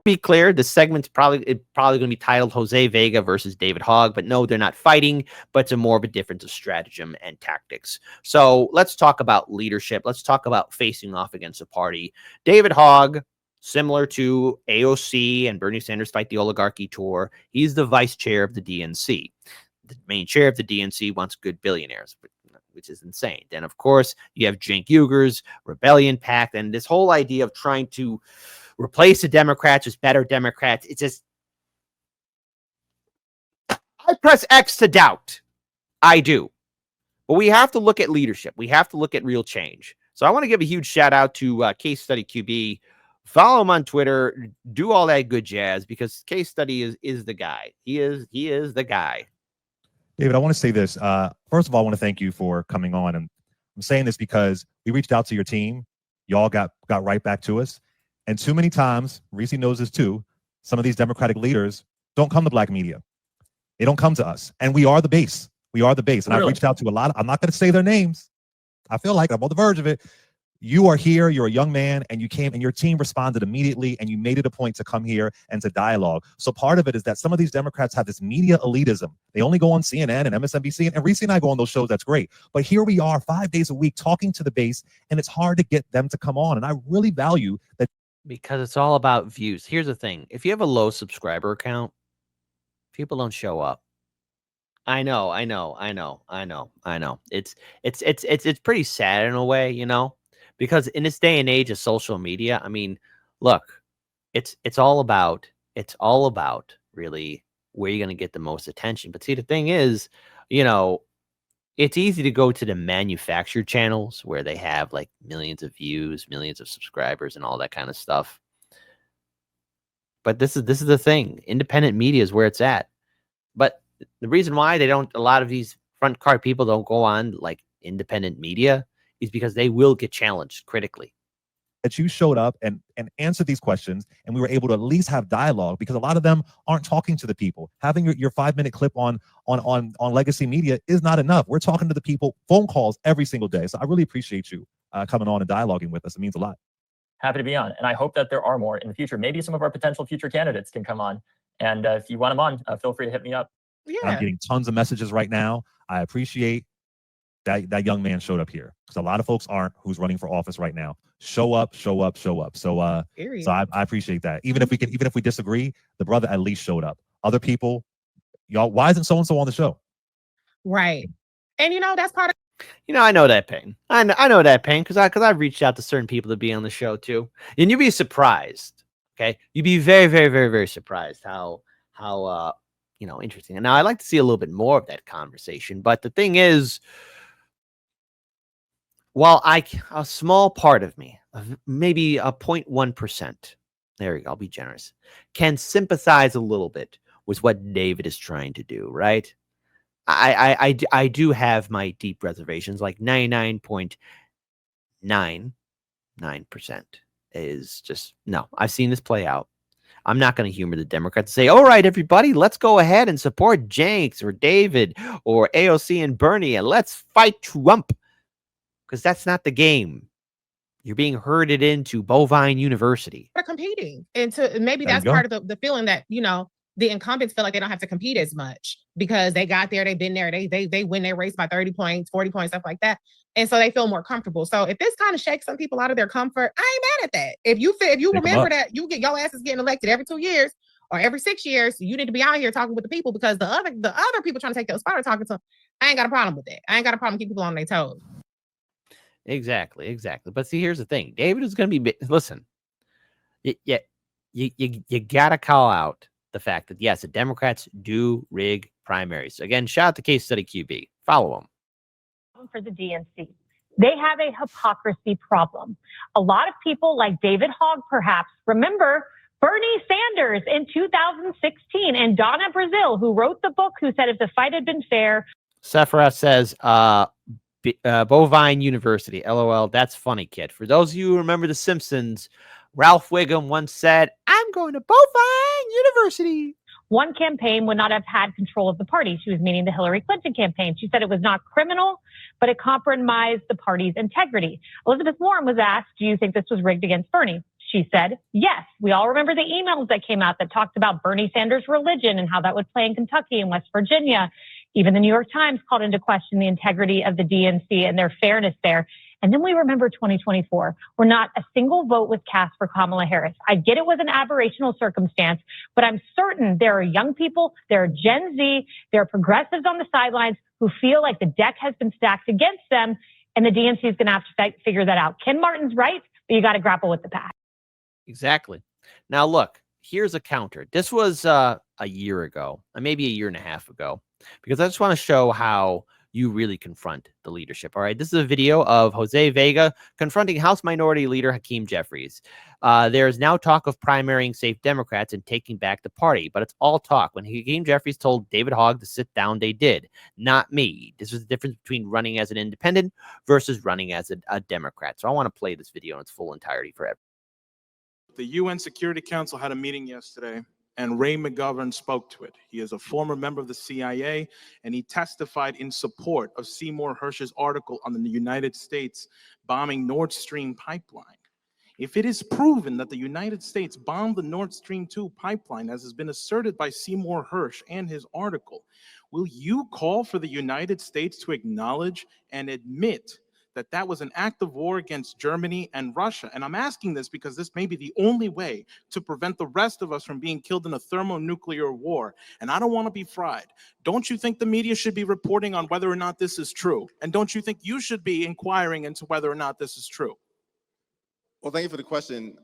be clear, this segment's probably going to be titled Jose Vega versus David Hogg, but no, they're not fighting, but it's a more of a difference of stratagem and tactics. So let's talk about leadership. Let's talk about facing off against a party. David Hogg, similar to AOC and Bernie Sanders Fight the Oligarchy tour, he's the vice chair of the DNC. The main chair of the DNC wants good billionaires, which is insane. Then, of course, you have Cenk Uygur's Rebellion Pact and this whole idea of trying to replace the Democrats with better Democrats. It's just, I press X to doubt. I do. But we have to look at leadership. We have to look at real change. So I want to give a huge shout out to Case Study QB. Follow him on Twitter. Do all that good jazz because Case Study is the guy. He is the guy. David, I want to say this. First of all, I want to thank you for coming on. And I'm saying this because we reached out to your team. Y'all got right back to us. And too many times, Reese knows this too, some of these Democratic leaders don't come to Black media. They don't come to us. And we are the base. We are the base. And really? I've reached out to a lot. I'm not going to say their names. I feel like I'm on the verge of it. You are here. You're a young man. And you came and your team responded immediately. And you made it a point to come here and to dialogue. So part of it is that some of these Democrats have this media elitism. They only go on CNN and MSNBC. And Reese and I go on those shows. That's great. But here we are 5 days a week talking to the base. And it's hard to get them to come on. And I really value that. Because it's all about views. Here's the thing. If you have a low subscriber count, people don't show up. I know. It's pretty sad in a way, you know, because in this day and age of social media, I mean, look, it's all about really where you're going to get the most attention. But see, the thing is, you know, it's easy to go to the manufactured channels where they have like millions of views, millions of subscribers and all that kind of stuff. But this is the thing. Independent media is where it's at. But the reason why a lot of these front card people don't go on like independent media is because they will get challenged critically. That you showed up and answered these questions, and we were able to at least have dialogue because a lot of them aren't talking to the people. Having your 5-minute clip on legacy media is not enough. We're talking to the people, phone calls every single day. So I really appreciate you coming on and dialoguing with us. It means a lot. Happy to be on, and I hope that there are more in the future. Maybe some of our potential future candidates can come on, and if you want them on, feel free to hit me up. Yeah. I'm getting tons of messages right now. I appreciate that young man showed up here because a lot of folks aren't who's running for office right now. Show up. So I appreciate that. Even if we disagree, the brother at least showed up. Other people, y'all, why isn't so-and-so on the show? Right. And you know, that's part of, you know, I know that pain. I know that pain because I've reached out to certain people to be on the show too. And you'd be surprised. Okay. You'd be very, very, very, very surprised how you know, interesting. And now I'd like to see a little bit more of that conversation. But the thing is, while a small part of me, maybe a 0.1%, there you go, I'll be generous, can sympathize a little bit with what David is trying to do, right? I do have my deep reservations, like 99.99% is just, no, I've seen this play out. I'm not going to humor the Democrats and say, all right, everybody, let's go ahead and support Jenks or David or AOC and Bernie and let's fight Trump. Because that's not the game. You're being herded into Bovine University. They're competing. And maybe that's part of the feeling that, you know, the incumbents feel like they don't have to compete as much because they got there, they've been there, they win their race by 30 points, 40 points, stuff like that. And so they feel more comfortable. So if this kind of shakes some people out of their comfort, I ain't mad at that. If you remember that you get your asses getting elected every 2 years or every 6 years, you need to be out here talking with the people because the other people trying to take your spot are talking to them. I ain't got a problem with that. I ain't got a problem keeping people on their toes. Exactly. But see, here's the thing. David is going to be, listen, you got to call out the fact that, yes, the Democrats do rig primaries. Again, shout out to Case Study QB. Follow them. For the DNC, they have a hypocrisy problem. A lot of people like David Hogg, perhaps, remember Bernie Sanders in 2016 and Donna Brazile, who wrote the book, who said if the fight had been fair. Sephiroth says, Bovine University. LOL. That's funny, kid. For those of you who remember The Simpsons, Ralph Wiggum once said, I'm going to Bovine University. One campaign would not have had control of the party. She was meaning the Hillary Clinton campaign. She said it was not criminal, but it compromised the party's integrity. Elizabeth Warren was asked, do you think this was rigged against Bernie? She said, yes. We all remember the emails that came out that talked about Bernie Sanders' religion and how that would play in Kentucky and West Virginia. Even the New York Times called into question the integrity of the DNC and their fairness there. And then we remember 2024, where not a single vote was cast for Kamala Harris. I get it was an aberrational circumstance, but I'm certain there are young people, there are Gen Z, there are progressives on the sidelines who feel like the deck has been stacked against them, and the DNC is going to have to figure that out. Ken Martin's right, but you got to grapple with the past. Exactly. Now, look, here's a counter. This was a year ago, maybe a year and a half ago, because I just want to show how you really confront the leadership. All right, this is a video of Jose Vega confronting House Minority Leader Hakeem Jeffries. There is now talk of primarying safe Democrats and taking back the party, but it's all talk. When Hakeem Jeffries told David Hogg to sit down, they did. Not me. This was the difference between running as an independent versus running as a Democrat. So I want to play this video in its full entirety for everyone. The UN Security Council had a meeting yesterday, and Ray McGovern spoke to it. He is a former member of the CIA, and he testified in support of Seymour Hersh's article on the United States bombing Nord Stream pipeline. If it is proven that the United States bombed the Nord Stream 2 pipeline, as has been asserted by Seymour Hersh and his article, will you call for the United States to acknowledge and admit that that was an act of war against Germany and Russia? And I'm asking this because this may be the only way to prevent the rest of us from being killed in a thermonuclear war. And I don't want to be fried. Don't you think the media should be reporting on whether or not this is true? And don't you think you should be inquiring into whether or not this is true? Well, thank you for the question.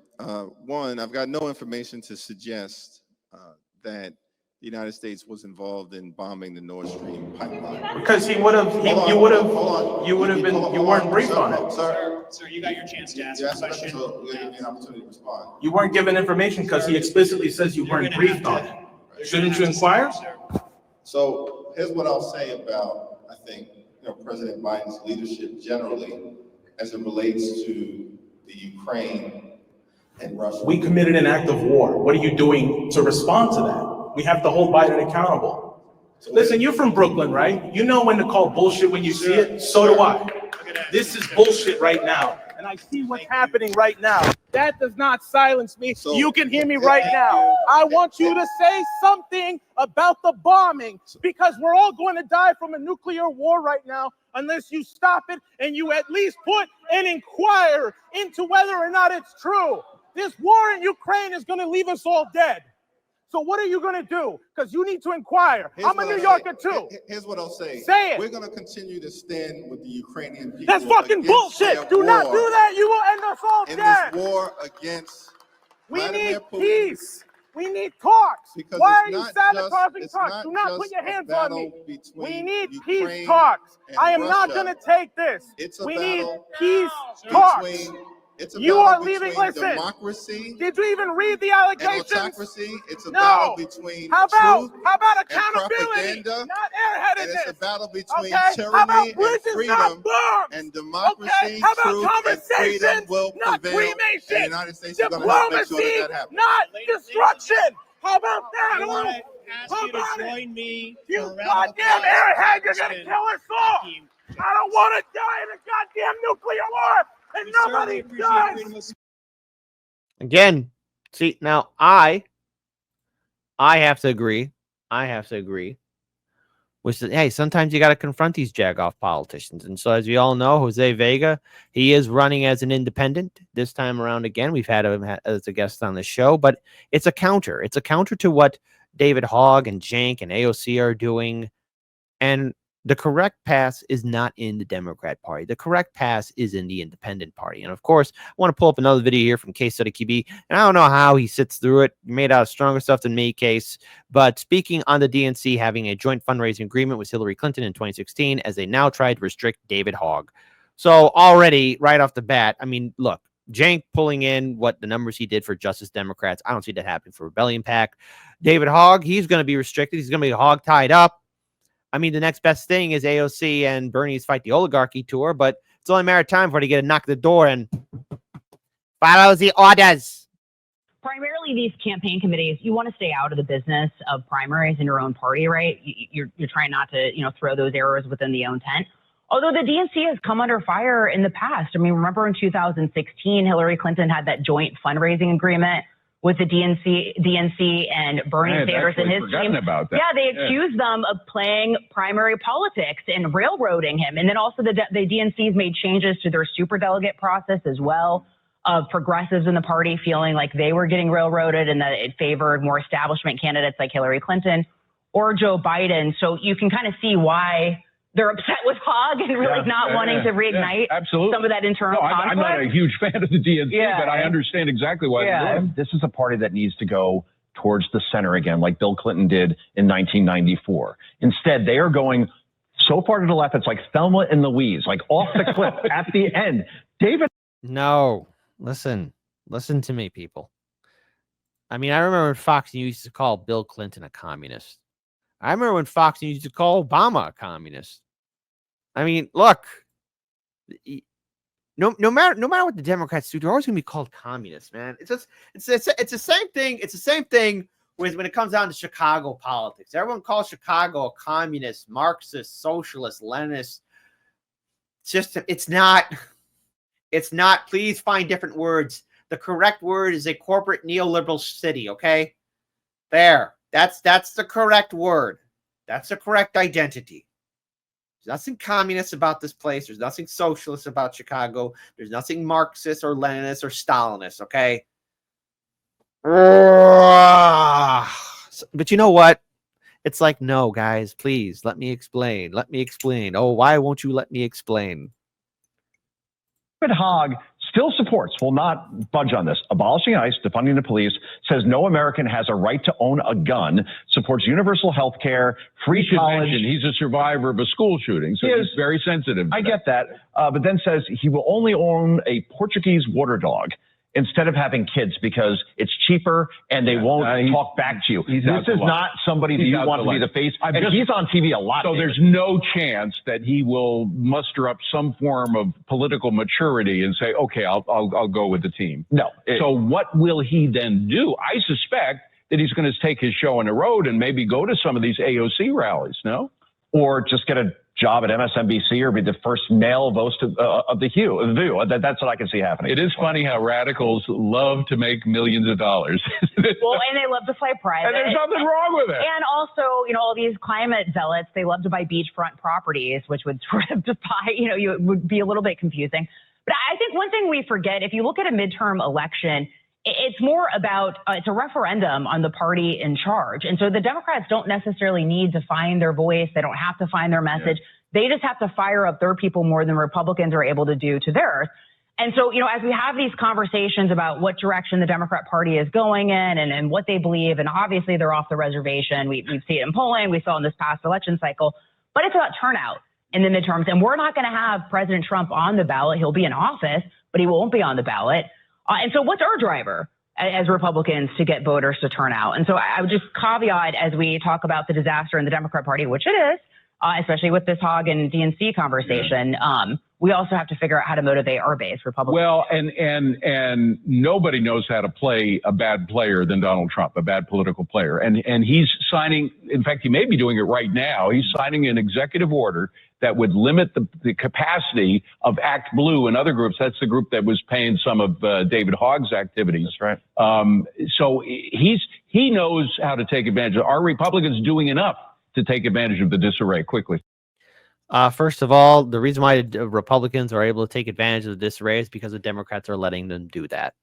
One, I've got no information to suggest that the United States was involved in bombing the Nord Stream pipeline. Because you weren't briefed on it. Sir, you got your chance to ask a question. So you have an opportunity to respond. You weren't given information because he explicitly says you weren't briefed on it. Shouldn't you inquire? So here's what I'll say about, I think, President Biden's leadership generally as it relates to the Ukraine and Russia. We committed an act of war. What are you doing to respond to that? We have to hold Biden accountable. Listen, you're from Brooklyn, right? You know when to call bullshit when you see it. So do I. This is bullshit right now. And I see what's happening right now. That does not silence me. So, you can hear me right now. I want you to say something about the bombing, because we're all going to die from a nuclear war right now unless you stop it and you at least put and inquire into whether or not it's true. This war in Ukraine is going to leave us all dead. So what are you going to do? Because you need to inquire. I'm a New Yorker too. Here's what I'll say. Say it. We're going to continue to stand with the Ukrainian people. That's fucking bullshit. Do not do that. You will end us all in dead. this war against Vladimir need Putin. Peace. We need talks. Because why are it's you not sabotaging just- talks? it's Do not not put just your a hands on battle me. between We need Ukraine peace talks. and I am not Russia. going to take this. It's a We need battle peace talks. It's a You battle are leaving. between Listen. democracy Did you even read the and allegations? autocracy. It's a No. battle between How truth about and accountability? propaganda, Not and it's a airheadedness. battle between Okay? How tyranny about and bridges, not freedom. bombs? And democracy, Okay? How about truth, and freedom conversations, will not prevail. And the cremation? United States is going to help make sure Diplomacy, that happens. not destruction. How about that? I want to ask How you to about it? join me You for a round of goddamn applause airhead, for you're gonna Congressman kill us all. Hakeem. I don't want to die in a goddamn nuclear war, and We nobody certainly appreciate does. freedom of Again, see, now I have to agree. Which is, hey, sometimes you got to confront these jagoff politicians. And so, as we all know, Jose Vega, he is running as an independent this time around again. We've had him as a guest on the show, but it's a counter. It's a counter to what David Hogg and Cenk and AOC are doing. And the correct path is not in the Democrat Party. The correct path is in the Independent Party. And of course, I want to pull up another video here from Case Study QB. And I don't know how he sits through it. He made out stronger stuff than me, Case. But speaking on the DNC having a joint fundraising agreement with Hillary Clinton in 2016 as they now try to restrict David Hogg. So already, right off the bat, I mean, look, Cenk pulling in what the numbers he did for Justice Democrats. I don't see that happening for Rebellion PAC. David Hogg, he's going to be restricted. He's going to be hog tied up. I mean, the next best thing is AOC and Bernie's Fight the Oligarchy tour, but it's only a matter of time for they get a knock at the door and follow the orders. Primarily, these campaign committees, you want to stay out of the business of primaries in your own party, right? You're trying not to, throw those arrows within the own tent. Although the DNC has come under fire in the past. I mean, remember in 2016, Hillary Clinton had that joint fundraising agreement with the DNC and Bernie Sanders and his team. About that. Yeah, they accused them of playing primary politics and railroading him. And then also the DNC's made changes to their superdelegate process as well, of progressives in the party feeling like they were getting railroaded and that it favored more establishment candidates like Hillary Clinton or Joe Biden. So you can kind of see why they're upset with Hogg and really not wanting to reignite some of that internal conflict. I'm not a huge fan of the DNC, but I understand exactly why they're doing it. This is a party that needs to go towards the center again, like Bill Clinton did in 1994. Instead, they are going so far to the left, it's like Thelma and Louise, like off the cliff at the end. David. No, listen to me, people. I mean, I remember when Fox News used to call Bill Clinton a communist. I remember when Fox News used to call Obama a communist. I mean, look, no matter what the Democrats do, they're always going to be called communists, man. It's the same thing. It's the same thing when it comes down to Chicago politics. Everyone calls Chicago a communist, Marxist, socialist, Leninist. It's not. Please find different words. The correct word is a corporate neoliberal city. Okay, there. That's the correct word. That's the correct identity. There's nothing communist about this place. There's nothing socialist about Chicago. There's nothing Marxist or Leninist or Stalinist, okay? But you know what? It's like, no, guys, please, let me explain. Let me explain. Oh, why won't you let me explain? David Hogg still supports, will not budge on this, abolishing ICE, defunding the police, says no American has a right to own a gun, supports universal health care, free college. He's a survivor of a school shooting, so he's very sensitive. I get that, but then says he will only own a Portuguese water dog instead of having kids because it's cheaper and they won't talk back to you. This is not somebody that you want to be the face. And he's on TV a lot. So there's no chance that he will muster up some form of political maturity and say, okay, I'll go with the team. No. So what will he then do? I suspect that he's going to take his show on the road and maybe go to some of these AOC rallies, no? Or just get a job at MSNBC or be the first male host of the View. That's what I can see happening. It is funny how radicals love to make millions of dollars. Well, and they love to fly private. And there's nothing wrong with it. And also, all these climate zealots, they love to buy beachfront properties, which would sort of defy, it would be a little bit confusing. But I think one thing we forget, if you look at a midterm election, it's more about, it's a referendum on the party in charge. And so the Democrats don't necessarily need to find their voice. They don't have to find their message. They just have to fire up their people more than Republicans are able to do to theirs. And so, as we have these conversations about what direction the Democrat Party is going in and what they believe, and obviously they're off the reservation. We see it in polling. We saw in this past election cycle. But it's about turnout in the midterms. And we're not going to have President Trump on the ballot. He'll be in office, but he won't be on the ballot. And so what's our driver as Republicans to get voters to turn out? And so I would just caveat as we talk about the disaster in the Democrat Party, which it is, especially with this Hogg and DNC conversation, we also have to figure out how to motivate our base, Republicans. Well, and nobody knows how to play a bad player than Donald Trump, a bad political player. And he's signing, in fact, he may be doing it right now. He's signing an executive order that would limit the capacity of Act Blue and other groups. That's the group that was paying some of David Hogg's activities. That's right. So he knows how to take advantage. Are Republicans doing enough to take advantage of the disarray quickly? First of all, the reason why Republicans are able to take advantage of the disarray is because the Democrats are letting them do that.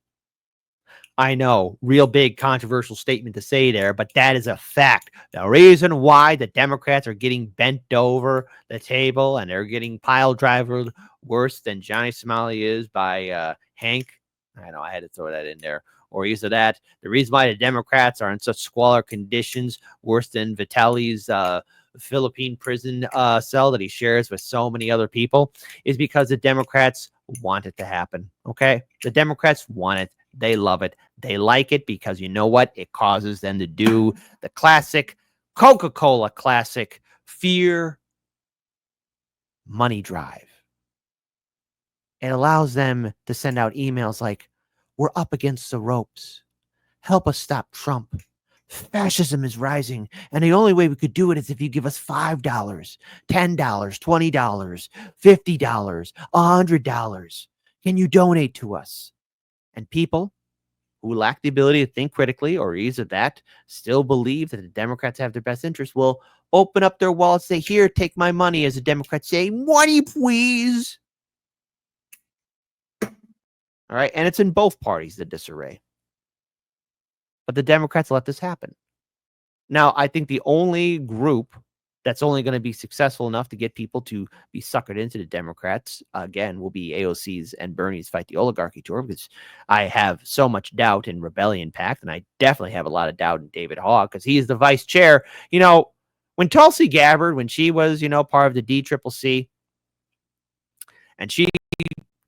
I know, real big controversial statement to say there, but that is a fact. The reason why the Democrats are getting bent over the table and they're getting pile driver worse than Johnny Somali is by Hank. I know I had to throw that in there. Or either that. The reason why the Democrats are in such squalor conditions, worse than Vitaly's Philippine prison cell that he shares with so many other people, is because the Democrats want it to happen. Okay? The Democrats want it. They love it. They like it because you know what? It causes them to do the classic Coca-Cola classic fear money drive. It allows them to send out emails like, we're up against the ropes. Help us stop Trump. fascism is rising, and the only way we could do it is if you give us $5, $10, $20, $50, $100. Can you donate to us? And people who lack the ability to think critically, or either that, still believe that the Democrats have their best interest, will open up their wallets, say, here, take my money, as the Democrats say, money, please. All right, and it's in both parties, the disarray. But the Democrats let this happen. Now, I think the only group that's only going to be successful enough to get people to be suckered into the Democrats, again, will be AOC's and Bernie's Fight the Oligarchy tour, because I have so much doubt in Rebellion Pact, and I definitely have a lot of doubt in David Hogg, because he is the vice chair. You know, when Tulsi Gabbard, when she was, you know, part of the DCCC, and she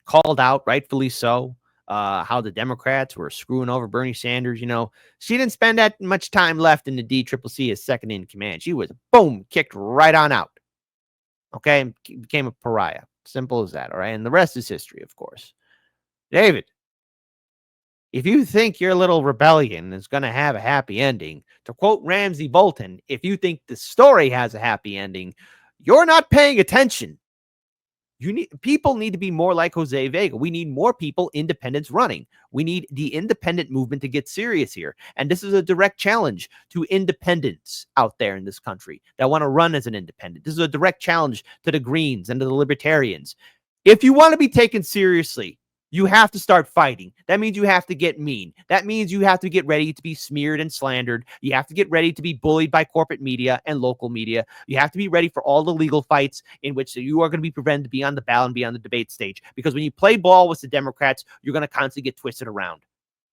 called out, rightfully so, how the Democrats were screwing over Bernie Sanders. You know, she didn't spend that much time left in the DCCC as second in command. She was, boom, kicked right on out. Okay, and became a pariah. Simple as that, all right? And the rest is history, of course. David, if you think your little rebellion is going to have a happy ending, to quote Ramsey Bolton, if you think the story has a happy ending, you're not paying attention. People need to be more like Jose Vega. We need more people, independents running. We need the independent movement to get serious here. And this is a direct challenge to independents out there in this country that want to run as an independent. This is a direct challenge to the Greens and to the Libertarians. If you want to be taken seriously, you have to start fighting. That means you have to get mean. That means you have to get ready to be smeared and slandered. You have to get ready to be bullied by corporate media and local media. You have to be ready for all the legal fights in which you are going to be prevented to be on the ballot and be on the debate stage. Because when you play ball with the Democrats, you're going to constantly get twisted around.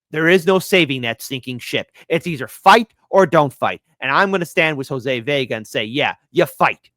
There is no saving that sinking ship. It's either fight or don't fight. And I'm going to stand with Jose Vega and say, yeah, you fight.